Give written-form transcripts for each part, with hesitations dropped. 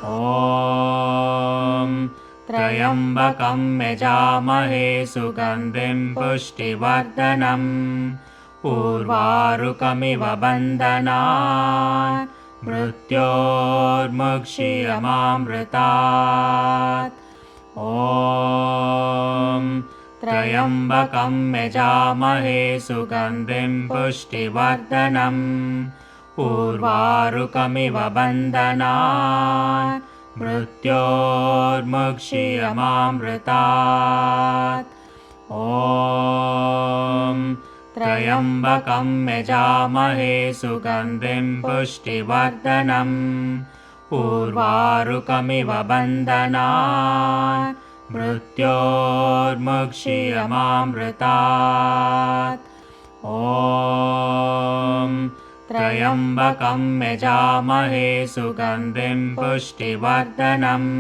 ॐ त्र्यम्बकं यजामहे सुगन्धिं पुष्टिवर्धनम् उर्वारुकमिव बन्धनात् मृत्योर्मुक्षीयमामृतात्। ॐ त्र्यम्बकं यजामहे सुगन्धिं पुष्टिवर्धनम् उर्वारुकमिव बन्धनात् मृत्योर्मुक्षीयमामृतात्। ॐ त्र्यम्बकं यजामहे सुगन्धिं पुष्टिवर्धनम् उर्वारुकमिव बन्धनात् मृत्योर्मुक्षीयमामृतात्। ॐ त्र्यम्बकं यजामहे सुगन्धिं पुष्टिवर्धनम्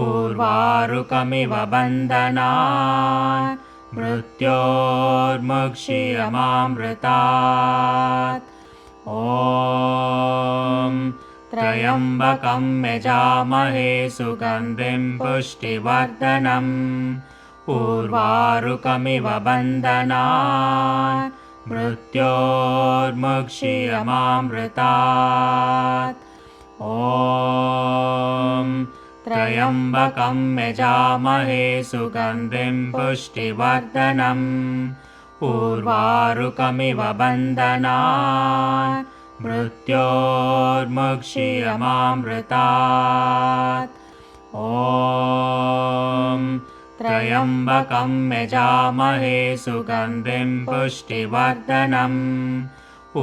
उर्वारुकमिव बन्धनात् मृत्योर्मुक्षीयमामृतात्। ॐ त्र्यम्बकं यजामहे सुगन्धिं पुष्टिवर्धनम् उर्वारुकमिव बन्धनात् मृत्योर्मुक्षीयमामृतात्। ॐ त्र्यम्बकं यजामहे सुगन्धिं पुष्टिवर्धनम् उर्वारुकमिव बन्धनात् मृत्योर्मुक्षीयमामृतात्। ॐ त्र्यम्बकं यजामहे सुगन्धिं पुष्टिवर्धनम्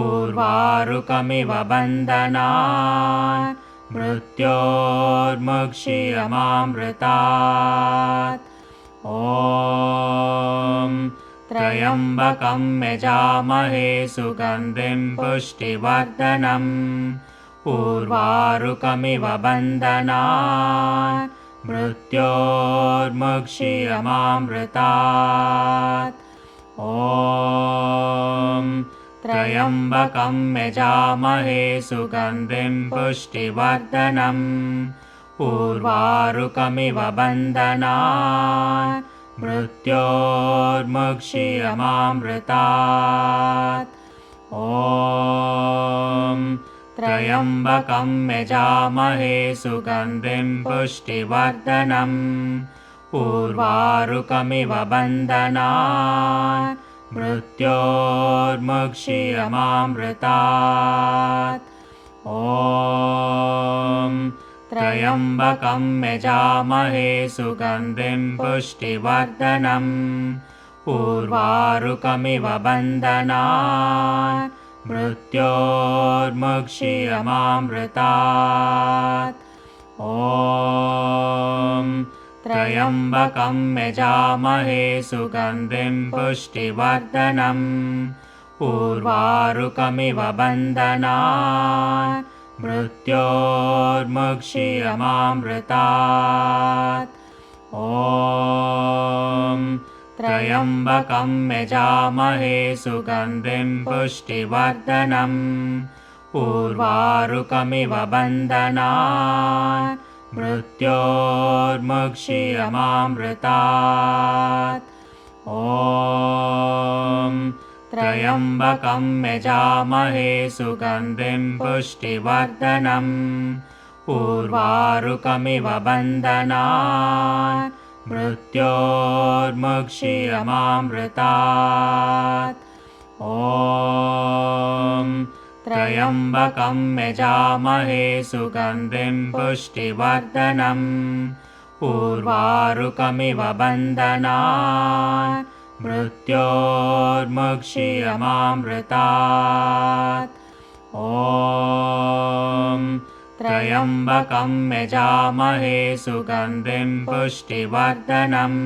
उर्वारुकमिव बन्धनात् मृत्योर्मुक्षीयमामृतात्। ॐ त्र्यम्बकं यजामहे सुगन्धिं पुष्टिवर्धनम् उर्वारुकमिव बन्धनात् मृत्योर्मुक्षीयमामृतात्। ॐ त्र्यम्बकं यजामहे सुगन्धिं पुष्टिवर्धनम् उर्वारुकमिव बन्धनात् मृत्योर्मुक्षीयमामृतात्। ॐ त्र्यम्बकं यजामहे सुगन्धिं पुष्टिवर्धनम् उर्वारुकमिव बन्धनात् मृत्योर्मुक्षीयमामृतात्। ॐ त्र्यम्बकं यजामहे सुगन्धिं पुष्टिवर्धनम् उर्वारुकमिव बन्धनात् मृत्योर्मुक्षीयमामृतात्। ॐ त्र्यम्बकं यजामहे सुगन्धिं पुष्टिवर्धनम् उर्वारुकमिव बन्धनात् मृत्योर्मुक्षीयमामृतात्। ॐ त्र्यम्बकं यजामहे सुगन्धिं पुष्टिवर्धनम् उर्वारुकमिव बन्धनात् मृत्योर्मुक्षीयमामृतात्। ॐ त्र्यम्बकं यजामहे सुगन्धिं पुष्टिवर्धनम् उर्वारुकमिव बन्धनात् मृत्योर्मुक्षीयमामृतात्। ॐ त्र्यम्बकं यजामहे सुगन्धिं पुष्टिवर्धनम् उर्वारुकमिव बन्धनात् मृत्योर्मुक्षीयमामृतात्। ॐ त्र्यम्बकं यजामहे सुगन्धिं पुष्टिवर्धनम्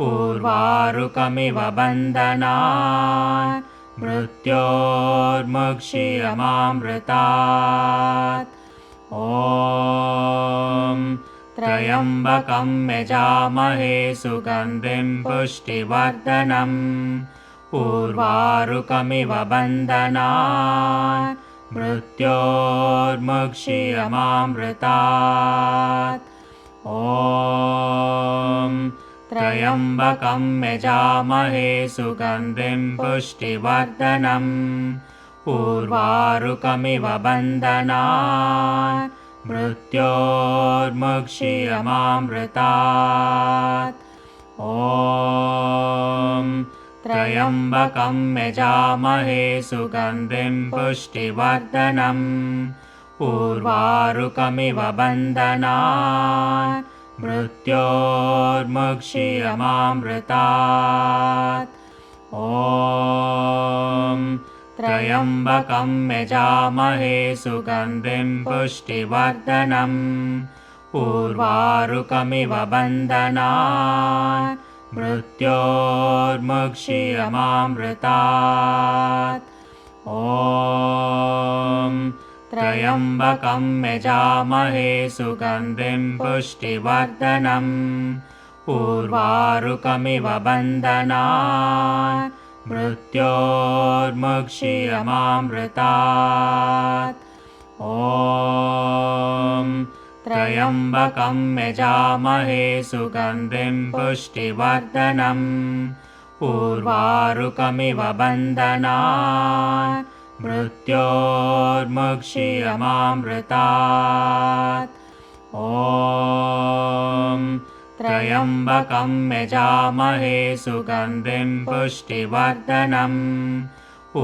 उर्वारुकमिव बन्धनात् मृत्योर्मुक्षीयमामृतात्। ॐ त्र्यम्बकं यजामहे सुगन्धिं पुष्टिवर्धनम् उर्वारुकमिव बन्धनात् मृत्योर्मुक्षीयमामृतात्। ॐ त्र्यम्बकं यजामहे सुगन्धिं पुष्टिवर्धनम् उर्वारुकमिव बन्धनात् मृत्योर्मुक्षीयमामृतात्। ॐ त्र्यम्बकं यजामहे सुगन्धिं पुष्टिवर्धनम् उर्वारुकमिव बन्धनात् मृत्योर्मुक्षीयमामृतात्। ॐ त्र्यम्बकं यजामहे सुगन्धिं पुष्टिवर्धनम् उर्वारुकमिव बन्धनात् मृत्योर्मुक्षीयमामृतात्। ॐ त्र्यम्बकं यजामहे सुगन्धिं पुष्टिवर्धनम् उर्वारुकमिव बन्धनात् मृत्योर्मुक्षीयमामृतात्। ॐ त्र्यम्बकं यजामहे सुगन्धिं पुष्टिवर्धनम् उर्वारुकमिव बन्धनात् मृत्योर्मुक्षीयमामृतात्। ॐ त्र्यम्बकं यजामहे सुगन्धिं पुष्टिवर्धनम्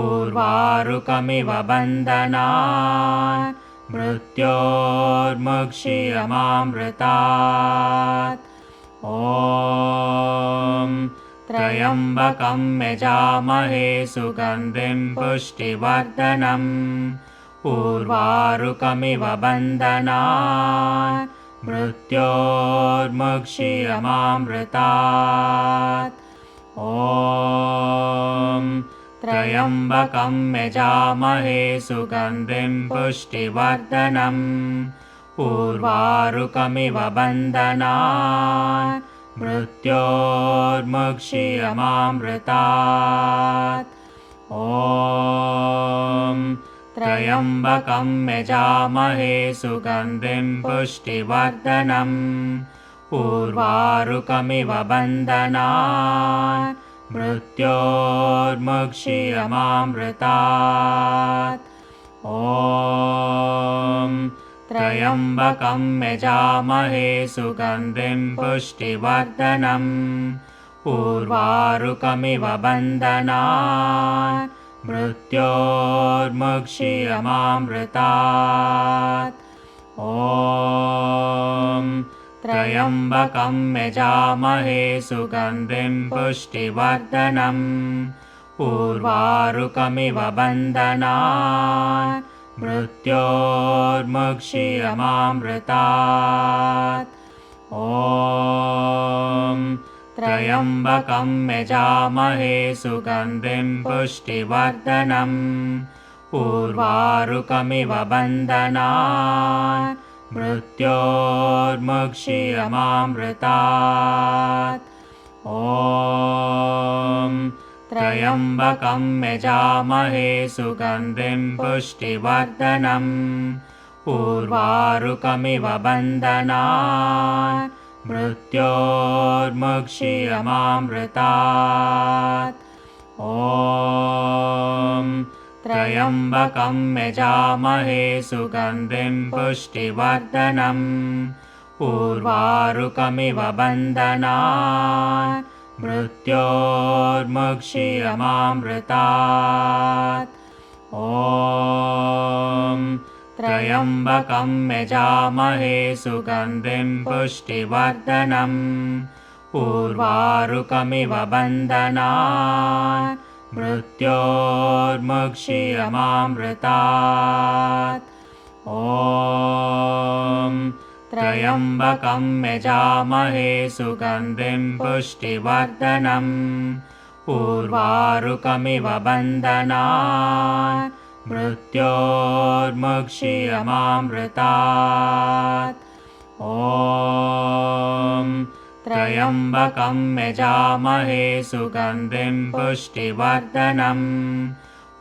उर्वारुकमिव बन्धनात् मृत्योर्मुक्षीयमामृतात्। ॐ त्र्यम्बकं यजामहे सुगन्धिं पुष्टिवर्धनम् उर्वारुकमिव बन्धनात् मृत्योर्मुक्षीयमामृतात्। ॐ त्र्यम्बकं यजामहे सुगन्धिं पुष्टिवर्धनम् उर्वारुकमिव बन्धनात् मृत्योर्मुक्षीयमामृतात्। ॐ त्र्यम्बकं यजामहे सुगन्धिं पुष्टिवर्धनम् उर्वारुकमिव बन्धनात् मृत्योर्मुक्षीयमामृतात्। ॐ त्र्यम्बकं यजामहे सुगन्धिं पुष्टिवर्धनम् उर्वारुकमिव बन्धनात् मृत्योर्मुक्षीयमामृतात्। ॐ त्र्यम्बकं यजामहे सुगन्धिं पुष्टिवर्धनम् उर्वारुकमिव बन्धनात् मृत्योर्मुक्षीयमामृतात्। ॐ त्र्यम्बकं यजामहे सुगन्धिं पुष्टिवर्धनम् उर्वारुकमिव बन्धनात् मृत्योर्मुक्षीयमामृतात्। ॐ त्र्यम्बकं यजामहे सुगन्धिं पुष्टिवर्धनम् उर्वारुकमिव बन्धनात् मृत्योर्मुक्षीयमामृतात्। ॐ त्र्यम्बकं यजामहे सुगन्धिं पुष्टिवर्धनम् उर्वारुकमिव बन्धनात् मृत्योर्मुक्षीयमामृतात्। ॐ त्र्यम्बकं यजामहे सुगन्धिं पुष्टिवर्धनम् उर्वारुकमिव बन्धनात् मृत्योर्मुक्षीयमामृतात्। ॐ त्र्यम्बकं यजामहे सुगन्धिं पुष्टिवर्धनम् उर्वारुकमिव बन्धनात् मृत्योर्मुक्षीयमामृतात्। ॐ त्र्यम्बकं यजामहे सुगन्धिं पुष्टिवर्धनम्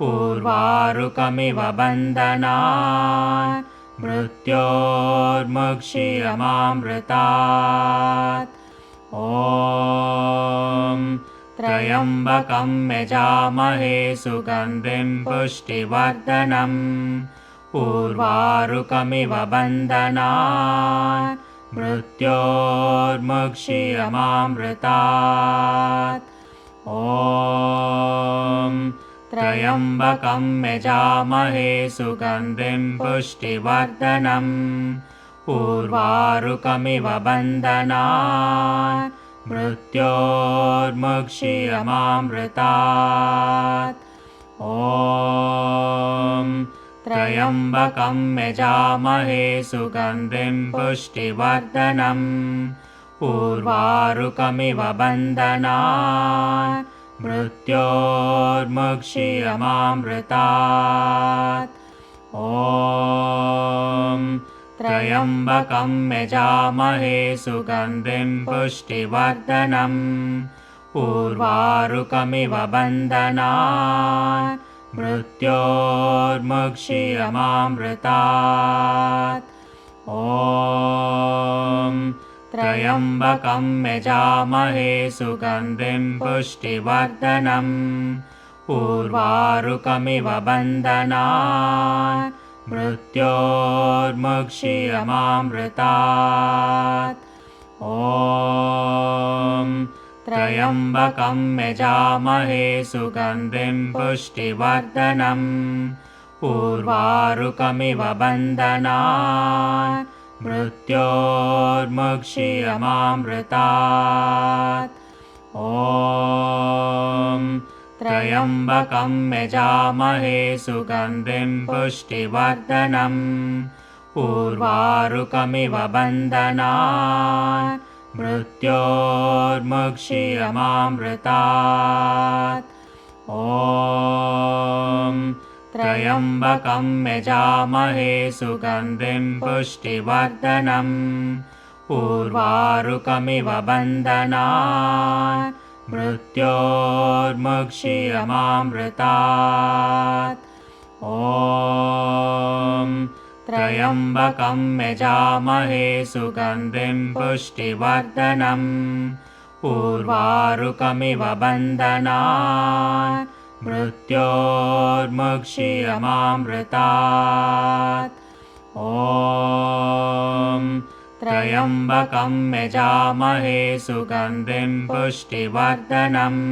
उर्वारुकमिव बन्धनात् मृत्योर्मुक्षीयमामृतात् ॐ त्र्यम्बकं यजामहे सुगन्धिं पुष्टिवर्धनम् उर्वारुकमिव बन्धनात् मृत्योर्मुक्षीयमामृतात् ॐ त्र्यम्बकं यजामहे सुगन्धिं पुष्टिवर्धनम् उर्वारुकमिव बन्धनात् मृत्योर्मुक्षीयमामृतात् ॐ त्र्यम्बकं यजामहे सुगन्धिं पुष्टिवर्धनम् उर्वारुकमिव बन्धनात् मृत्योर्मुक्षीयमामृतात् ॐ त्र्यम्बकं यजामहे सुगन्धिं पुष्टिवर्धनम् उर्वारुकमिव बन्धनात् मृत्योर्मुक्षीयमामृतात् ॐ त्र्यम्बकं यजामहे सुगन्धिं पुष्टिवर्धनम् उर्वारुकमिव बन्धनात् मृत्योर्मुक्षीयमामृतात् ॐ त्र्यम्बकं यजामहे सुगन्धिं पुष्टिवर्धनम् उर्वारुकमिव बन्धनात् मृत्योर्मुक्षीयमामृतात् ॐ त्र्यम्बकं यजामहे सुगन्धिं पुष्टिवर्धनम् उर्वारुकमिव बन्धनात् मृत्योर्मुक्षीयमामृतात् ॐ त्र्यम्बकं यजामहे सुगन्धिं पुष्टिवर्धनम् उर्वारुकमिव बन्धनात् मृत्योर्मुक्षीयमामृतात् ॐ त्र्यम्बकं यजामहे सुगन्धिं पुष्टिवर्धनम् उर्वारुकमिव बन्धनात् मृत्योर्मुक्षीयमामृतात् ॐ त्र्यम्बकं यजामहे सुगन्धिं पुष्टिवर्धनम्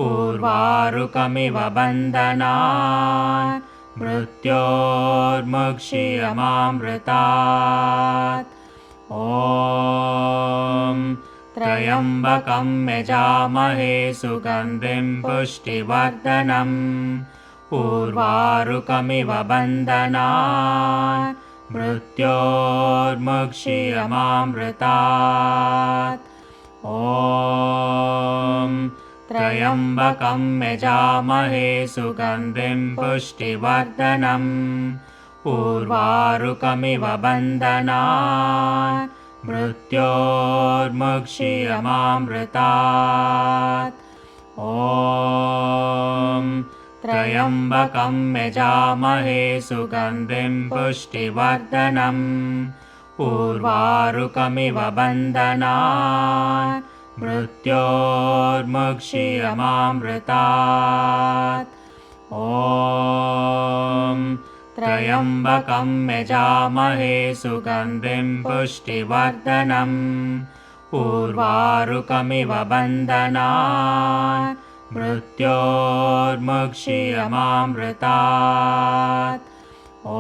उर्वारुकमिव बन्धनात् मृत्योर्मुक्षीयमामृतात् ॐ त्र्यम्बकं यजामहे सुगन्धिं पुष्टिवर्धनम् उर्वारुकमिव बन्धनात् मृत्योर्मुक्षीयमामृतात् ॐ त्र्यम्बकं यजामहे सुगन्धिं पुष्टिवर्धनम् उर्वारुकमिव बन्धनात् मृत्योर्मुक्षीयमामृतात् ॐ त्र्यम्बकं यजामहे सुगन्धिं पुष्टिवर्धनम् उर्वारुकमिव बन्धनात् मृत्योर्मुक्षीयमामृतात् ॐ त्र्यम्बकं यजामहे सुगन्धिं पुष्टिवर्धनम् उर्वारुकमिव बन्धनात् मृत्योर्मुक्षीयमामृतात् ॐ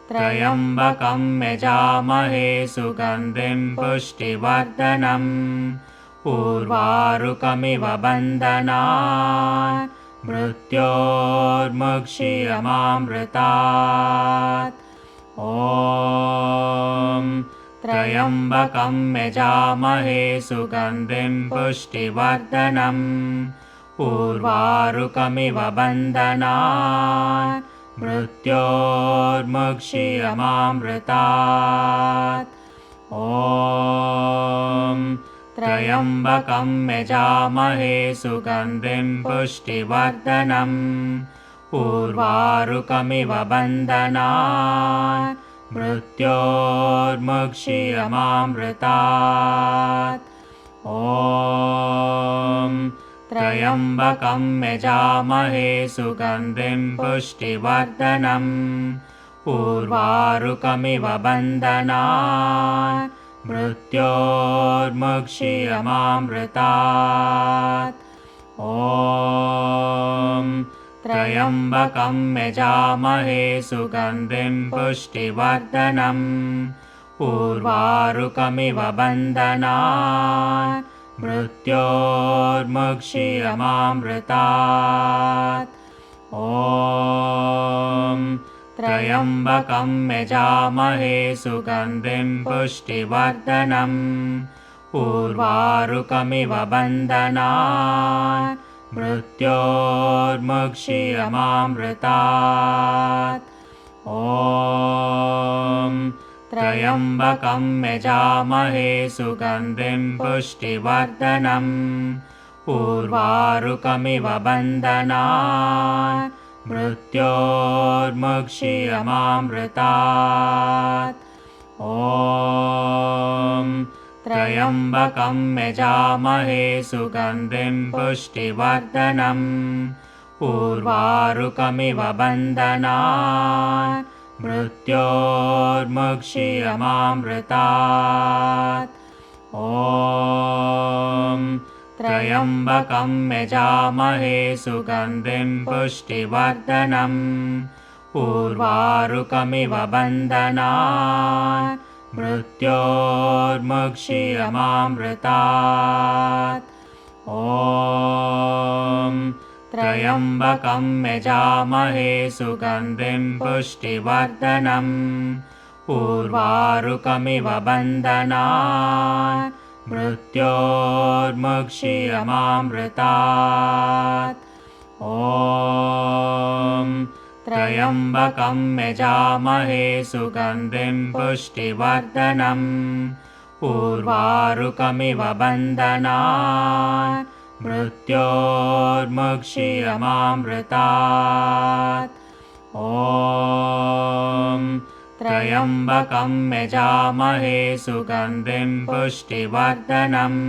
त्र्यम्बकं यजामहे सुगन्धिं पुष्टिवर्धनम् उर्वारुकमिव बन्धनात् मृत्योर्मुक्षीयमामृतात् ॐ त्र्यम्बकं यजामहे सुगन्धिं पुष्टिवर्धनम् उर्वारुकमिव बन्धनात् मृत्योर्मुक्षीयमामृतात् ॐ त्र्यम्बकं यजामहे सुगन्धिं पुष्टिवर्धनम् उर्वारुकमिव बन्धनान् मृत्योर्मुक्षीयमामृतात् ॐ त्र्यम्बकं यजामहे सुगन्धिं पुष्टिवर्धनम् उर्वारुकमिव बन्धनान् मृत्योर्मुक्षीयमामृतात् ॐ त्र्यम्बकं यजामहे सुगन्धिं पुष्टिवर्धनम् उर्वारुकमिव बन्धनान् मृत्योर्मुक्षीयमामृतात् ॐ त्र्यम्बकं यजामहे सुगन्धिं पुष्टिवर्धनम् उर्वारुकमिव बन्धनान् मृत्योर्मुक्षीयमामृतात् ॐ त्र्यम्बकं यजामहे सुगन्धिं पुष्टिवर्धनम् उर्वारुकमिव बन्धनान् मृत्योर्मुक्षीयमामृतात् ॐ त्र्यम्बकं यजामहे सुगन्धिं पुष्टिवर्धनम् उर्वारुकमिव बन्धनान् मृत्योर्मुक्षीयमामृतात् ॐ त्र्यम्बकं यजामहे सुगन्धिं पुष्टिवर्धनम् उर्वारुकमिव बन्धनान् मृत्योर्मुक्षीयमामृतात् ॐ त्र्यम्बकं यजामहे सुगन्धिं पुष्टिवर्धनम् उर्वारुकमिव बन्धनान् मृत्योर्मुक्षीयमामृतात् ॐ त्र्यम्बकं यजामहे सुगन्धिं पुष्टिवर्धनम् उर्वारुकमिव बन्धनान् मृत्योर्मुक्षीयमामृतात् ॐ त्र्यम्बकं यजामहे सुगन्धिं पुष्टिवर्धनम्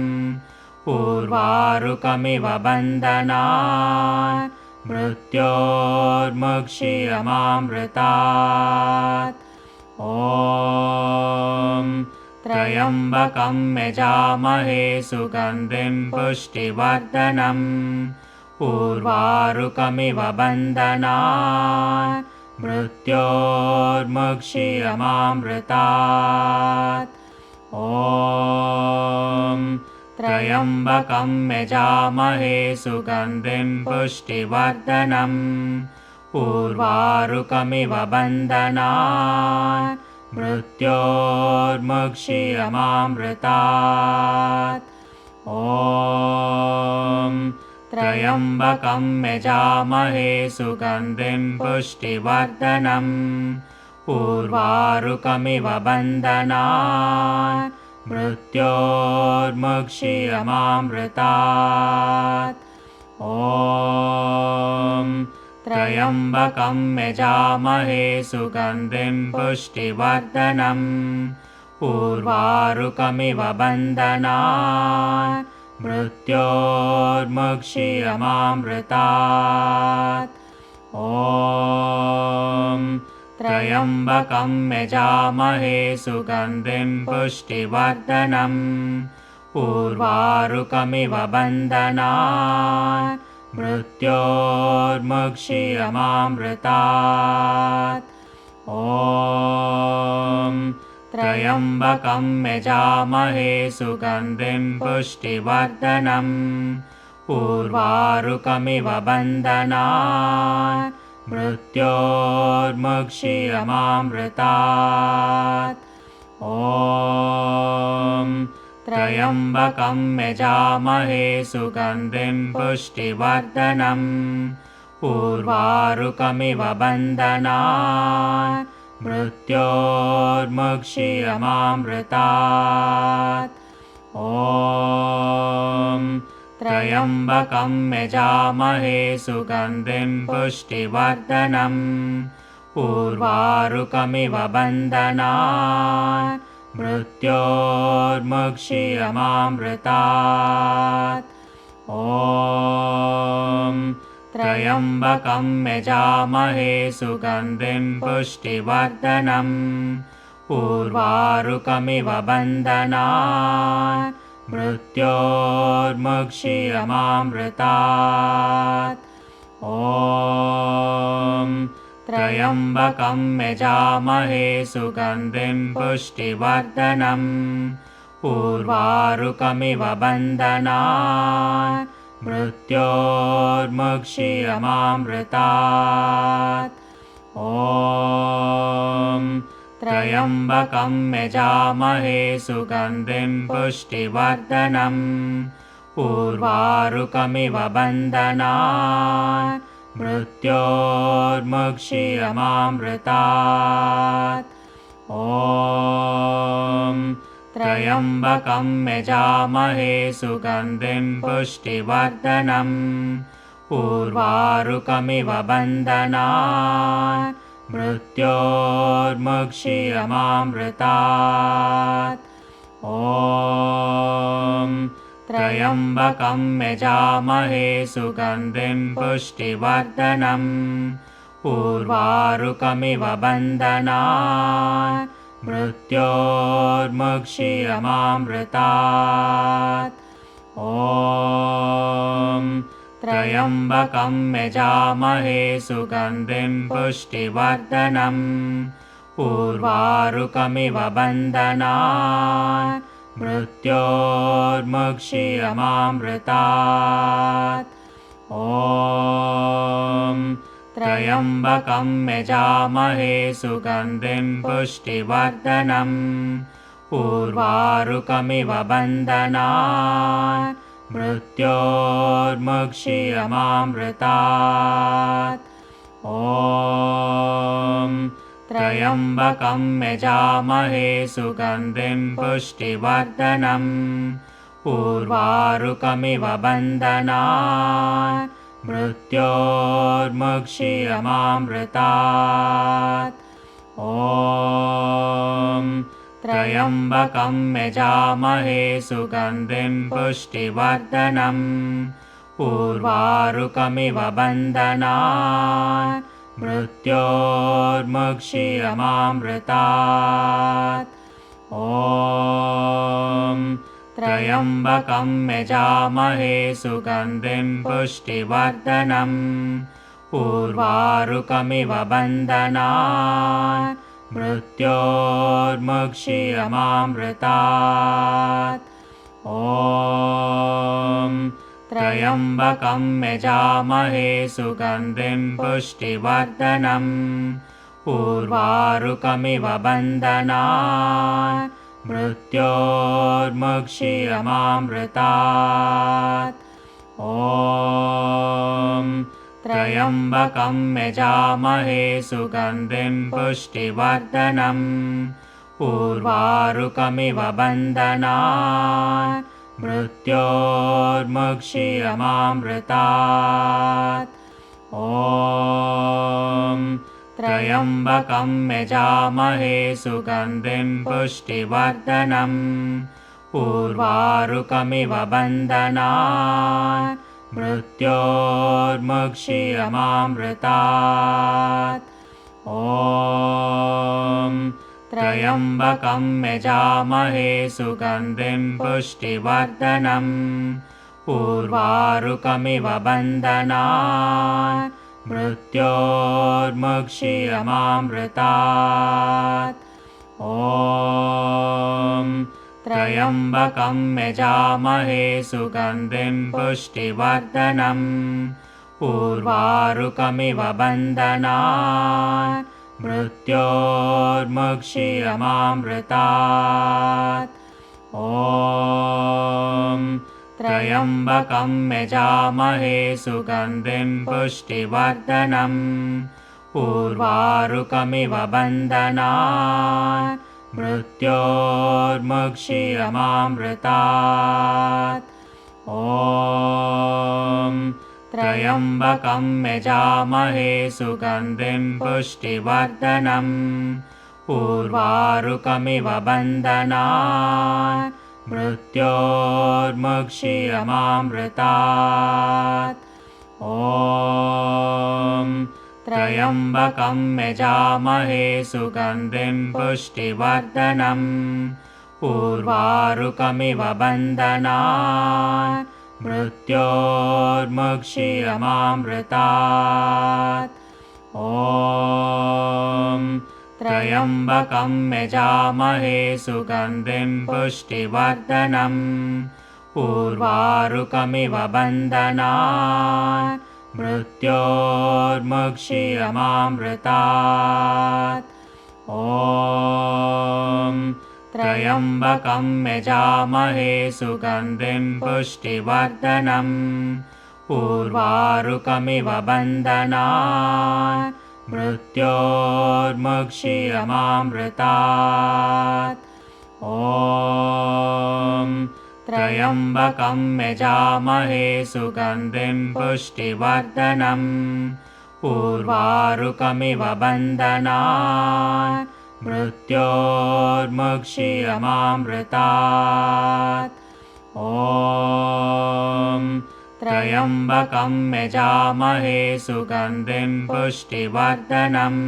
उर्वारुकमिव बन्धनान् मृत्योर्मुक्षीयमामृतात् ॐ त्र्यम्बकं यजामहे सुगन्धिं पुष्टिवर्धनम् उर्वारुकमिव बन्धनान् मृत्योर्मुक्षीयमामृतात् ॐ त्र्यम्बकं यजामहे सुगन्धिं पुष्टिवर्धनम् उर्वारुकमिव बन्धनान् मृत्योर्मुक्षीयमामृतात् ॐ त्र्यम्बकं यजामहे सुगन्धिं पुष्टिवर्धनम् उर्वारुकमिव बन्धनान् मृत्योर्मुक्षीयमामृतात् ॐ त्र्यम्बकं यजामहे सुगन्धिं पुष्टिवर्धनम् उर्वारुकमिव बन्धनान् मृत्योर्मुक्षीयमामृतात् ॐ त्र्यम्बकं यजामहे सुगन्धिं पुष्टिवर्धनम् उर्वारुकमिव बन्धनान् मृत्योर्मुक्षीयमामृतात् ॐ त्र्यम्बकं यजामहे सुगन्धिं पुष्टिवर्धनम् उर्वारुकमिव बन्धनान् मृत्योर्मुक्षीयमामृतात् ॐ त्र्यम्बकं यजामहे सुगन्धिं पुष्टिवर्धनम् उर्वारुकमिव बन्धनान् मृत्योर्मुक्षीयमामृतात् ॐ त्र्यम्बकं यजामहे सुगन्धिं पुष्टिवर्धनम् उर्वारुकमिव बन्धनात् मृत्योर्मुक्षीयमामृतात् ॐ त्र्यम्बकं यजामहे सुगन्धिं पुष्टिवर्धनम् उर्वारुकमिव बन्धनात् मृत्योर्मुक्षीयमामृतात् ॐ त्र्यम्बकं यजामहे सुगन्धिं पुष्टिवर्धनम् उर्वारुकमिव बन्धनात् मृत्योर्मुक्षीयमामृतात् ॐ त्र्यम्बकं यजामहे सुगन्धिं पुष्टिवर्धनम् उर्वारुकमिव बन्धनात् मृत्योर्मुक्षीयमामृतात् ॐ त्र्यम्बकं यजामहे सुगन्धिं पुष्टिवर्धनम् उर्वारुकमिव बन्धनात् मृत्योर्मुक्षीयमामृतात् ॐ त्र्यम्बकं यजामहे सुगन्धिं पुष्टिवर्धनम् उर्वारुकमिव बन्धनात् मृत्योर्मुक्षीयमामृतात् ॐ त्र्यम्बकं यजामहे सुगन्धिं पुष्टिवर्धनम् उर्वारुकमिव बन्धनात् मृत्योर्मुक्षीयमामृतात् ॐ त्र्यम्बकं यजामहे सुगन्धिं पुष्टिवर्धनम् उर्वारुकमिव बन्धनात् मृत्योर्मुक्षीयमामृतात् ॐ त्र्यम्बकं यजामहे सुगन्धिं पुष्टिवर्धनम् उर्वारुकमिव बन्धनात् मृत्योर्मुक्षीयमामृतात् ॐ त्र्यम्बकं यजामहे सुगन्धिं पुष्टिवर्धनम् उर्वारुकमिव बन्धनात् मृत्योर्मुक्षीयमामृतात् ॐ त्र्यम्बकं यजामहे सुगन्धिं पुष्टिवर्धनम् उर्वारुकमिव बन्धनात् मृत्योर्मुक्षीयमामृतात् ॐ त्र्यम्बकं यजामहे सुगन्धिं पुष्टिवर्धनम् उर्वारुकमिव बन्धनात् मृत्योर्मुक्षीयमामृतात् ॐ त्र्यम्बकं यजामहे सुगन्धिं पुष्टिवर्धनम् उर्वारुकमिव बन्धनात् मृत्योर्मुक्षीयमामृतात् ॐ त्र्यम्बकं यजामहे सुगन्धिं पुष्टिवर्धनम् उर्वारुकमिव बन्धनात् मृत्योर्मुक्षीयमामृतात् ॐ त्र्यम्बकं यजामहे सुगन्धिं पुष्टिवर्धनम् उर्वारुकमिव बन्धनात् मृत्योर्मुक्षीयमामृतात् ॐ त्र्यम्बकं यजामहे सुगन्धिं पुष्टिवर्धनम् उर्वारुकमिव बन्धनात् मृत्योर्मुक्षीयमामृतात् ॐ त्र्यम्बकं यजामहे सुगन्धिं पुष्टिवर्धनम् उर्वारुकमिव बन्धनात् मृत्योर्मुक्षीयमामृतात्। ॐ त्र्यम्बकं यजामहे सुगन्धिं पुष्टिवर्धनम् उर्वारुकमिव बन्धनात् मृत्योर्मुक्षीयमामृतात्। ॐ त्र्यम्बकं यजामहे सुगन्धिं पुष्टिवर्धनम् उर्वारुकमिव बन्धनात् मृत्योर्मुक्षीयमामृतात्। ॐ त्र्यम्बकं यजामहे सुगन्धिं पुष्टिवर्धनम् उर्वारुकमिव बन्धनात् मृत्योर्मुक्षीयमामृतात्। ॐ त्र्यम्बकं यजामहे सुगन्धिं पुष्टिवर्धनम् उर्वारुकमिव बन्धनात् मृत्योर्मुक्षीयमामृतात्। ॐ त्र्यम्बकं यजामहे सुगन्धिं पुष्टिवर्धनम् उर्वारुकमिव बन्धनात् मृत्योर्मुक्षीयमामृतात्। ॐ त्र्यम्बकं यजामहे सुगन्धिं पुष्टिवर्धनम्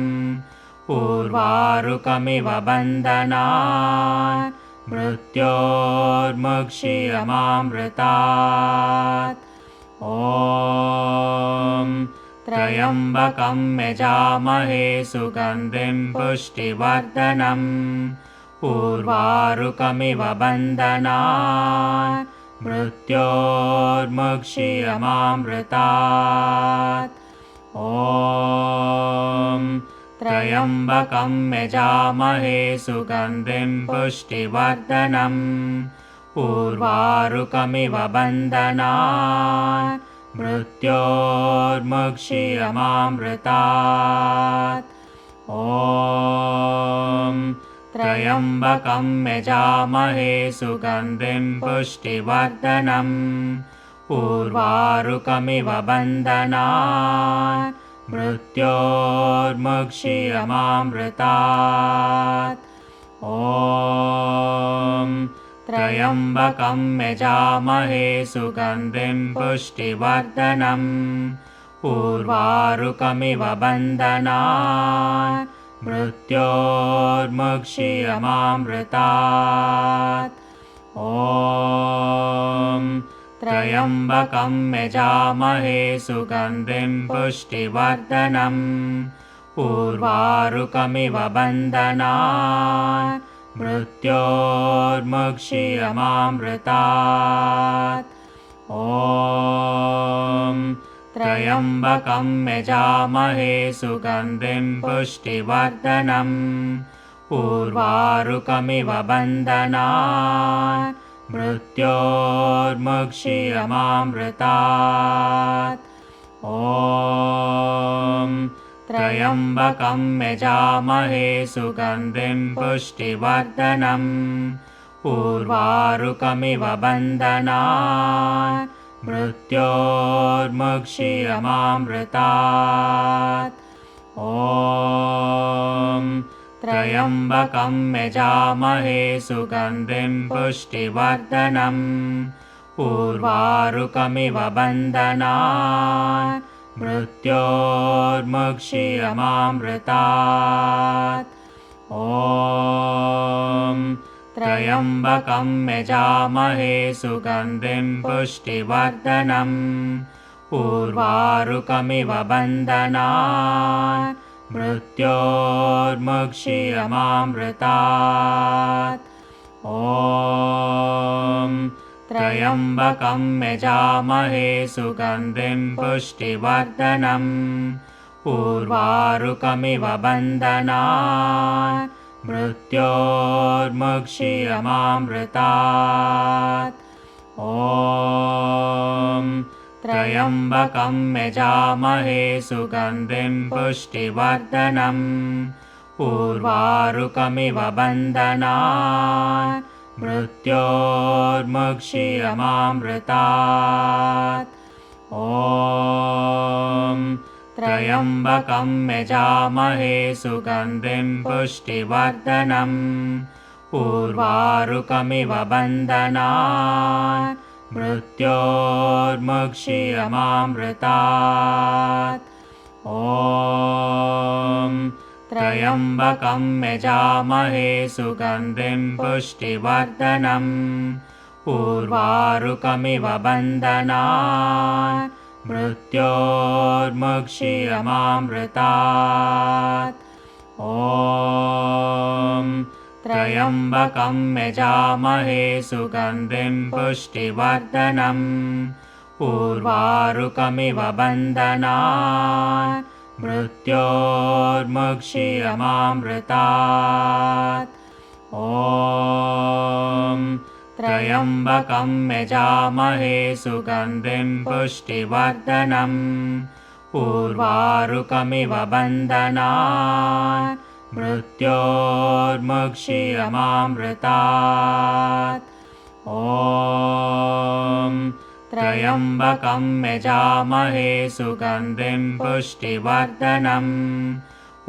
उर्वारुकमिव बन्धनात् मृत्योर्मुक्षीयमामृतात्। ॐ त्र्यम्बकं यजामहे सुगन्धिं पुष्टिवर्धनम् उर्वारुकमिव बन्धनात् मृत्योर्मुक्षीयमामृतात्। ॐ त्र्यम्बकं यजामहे सुगन्धिं पुष्टिवर्धनम् उर्वारुकमिव बन्धनात् मृत्योर्मुक्षीयमामृतात्। ॐ त्र्यम्बकं यजामहे सुगन्धिं पुष्टिवर्धनम् उर्वारुकमिव बन्धनात् मृत्योर्मुक्षीयमामृतात्। ॐ त्र्यम्बकं यजामहे सुगन्धिं पुष्टिवर्धनम् उर्वारुकमिव बन्धनात् मृत्योर्मुक्षीयमामृतात्। ॐ त्र्यम्बकं यजामहे सुगन्धिं पुष्टिवर्धनम् उर्वारुकमिव बन्धनात् मृत्योर्मुक्षीयमामृतात्। ॐ त्र्यम्बकं यजामहे सुगन्धिं पुष्टिवर्धनम् उर्वारुकमिव बन्धनात् मृत्योर्मुक्षीयमामृतात्। ॐ त्र्यम्बकं यजामहे सुगन्धिं पुष्टिवर्धनम् उर्वारुकमिव बन्धनात् मृत्योर्मुक्षीयमामृतात्। ॐ त्र्यम्बकं यजामहे सुगन्धिं पुष्टिवर्धनम् उर्वारुकमिव बन्धनात् मृत्योर्मुक्षीयमामृतात्। ॐ त्र्यम्बकं यजामहे सुगन्धिं पुष्टिवर्धनम् उर्वारुकमिव बन्धनात् मृत्योर्मुक्षीयमामृतात्। ॐ त्र्यम्बकं यजामहे सुगन्धिं पुष्टिवर्धनम् उर्वारुकमिव बन्धनात् मृत्योर्मुक्षीयमामृतात्। ॐ त्र्यम्बकं यजामहे सुगन्धिं पुष्टिवर्धनम् उर्वारुकमिव बन्धनान् मृत्योर्मुक्षीयमामृतात् ॐ त्र्यम्बकं यजामहे सुगन्धिं पुष्टिवर्धनम् उर्वारुकमिव बन्धनान् मृत्योर्मुक्षीयमामृतात् ॐ त्र्यम्बकं यजामहे सुगन्धिं पुष्टिवर्धनम् उर्वारुकमिव बन्धनान् मृत्योर्मुक्षीयमामृतात् ॐ त्र्यम्बकं यजामहे सुगन्धिं पुष्टिवर्धनम् उर्वारुकमिव बन्धनान् मृत्योर्मुक्षीयमामृतात् ॐ त्र्यम्बकं यजामहे सुगन्धिं पुष्टिवर्धनम् उर्वारुकमिव बन्धनान् मृत्योर्मुक्षीयमामृतात् ॐ त्र्यम्बकं यजामहे सुगन्धिं पुष्टिवर्धनम्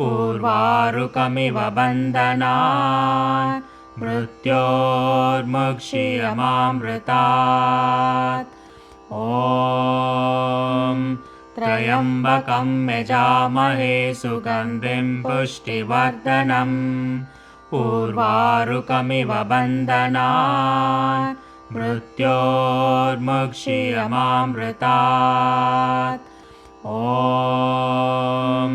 उर्वारुकमिव बन्धनान् मृत्योर्मुक्षीयमामृतात् ॐ त्र्यम्बकं यजामहे सुगन्धिं पुष्टिवर्धनम् उर्वारुकमिव बन्धनान् मृत्योर्मुक्षीयमामृतात् ॐ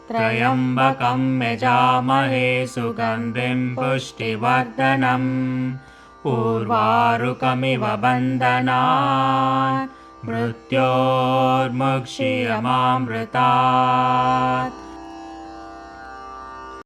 त्र्यम्बकं यजामहे सुगन्धिं पुष्टिवर्धनम् उर्वारुकमिव बन्धनान् मृत्योर्मुक्षीयमामृतात्